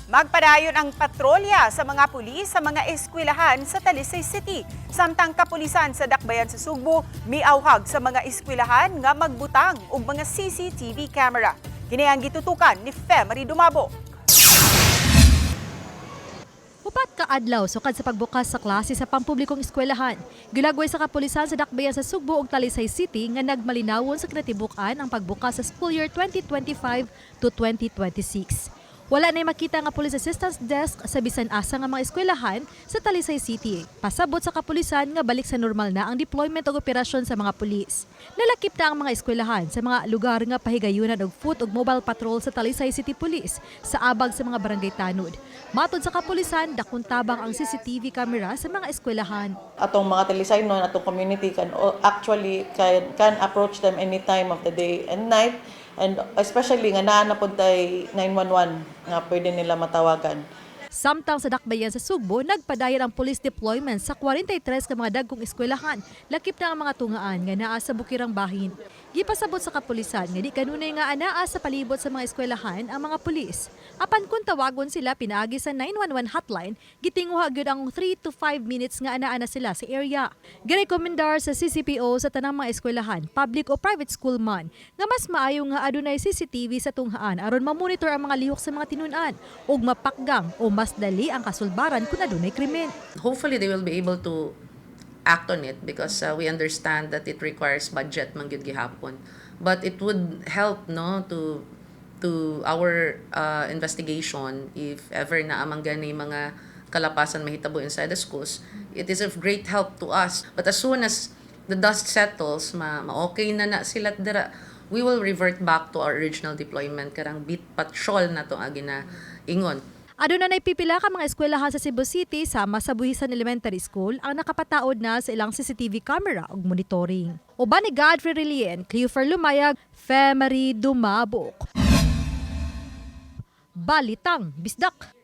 Magpadayon ang patrolya sa mga pulis sa mga eskwelahan sa Talisay City. Samtang kapulisan sa dakbayan sa Sugbo, niawhag sa mga eskwelahan nga magbutang og mga CCTV camera. Kini ang gitutukan ni Marie Dumabo. Upat ka adlaw sukad sa pagbukas sa klase sa pampublikong eskwelahan. Gilagway sa kapulisan sa dakbayan sa Sugbo ug Talisay City nga nagmalinawon sa kinatibuk-an ang pagbukas sa school year 2025 to 2026. Wala na makita nga police assistance desk sa bisan asa nga mga eskwelahan sa Talisay City. Pasabot sa kapulisan nga balik sa normal na ang deployment ug operasyon sa mga pulis. Nalakip na ang mga eskwelahan sa mga lugar nga pahigayunan og foot ug mobile patrol sa Talisay City Police sa abag sa mga barangay tanod. Matod sa kapulisan, dakong tabang ang CCTV camera sa mga eskwelahan. Atong mga Talisay noon, atong community can approach them any time of the day and night. And especially nga naa na pud tay 911 nga pwede nila matawagan. Samtang sa dakbayan sa Sugbo, nagpadayon ang police deployment sa 43 ka mga dagkong eskwelahan. Lakip na ang mga tungaan nga naa sa bukirang bahin. Gipasabot sa kapulisan nga di kanunay nga anaa sa palibot sa mga eskwelahan ang mga pulis. Apan kung tawagon sila pinaagi sa 911 hotline, gitinguha gyud ang 3 to 5 minutes nga anaa na sila sa area. Girekomendar sa CCPO sa tanang mga eskwelahan, public o private school man, nga mas maayo nga adunay CCTV sa tunghaan aron mamonitor ang mga lihok sa mga tinun-an ug mapakgang o mas dali ang kasulbaran kung adunay krimen. Hopefully they will be able to act on it because we understand that it requires budget man gyud gihapon, but it would help to our investigation if ever na amang gani mga kalapasan mahitabo inside the schools. It is of great help to us, but as soon as the dust settles, ma-okay na sila dira, we will revert back to our original deployment karang beat patrol na to agi na ingon. Adunay pipila ka mga eskwelahan sa Cebu City sama sa Buhisan Elementary School ang nakapataod na sa ilang CCTV camera ug monitoring. Uban ni Godfrey Relien, Clifford Lumayag, Marie Dumabo. Balitang Bisdak.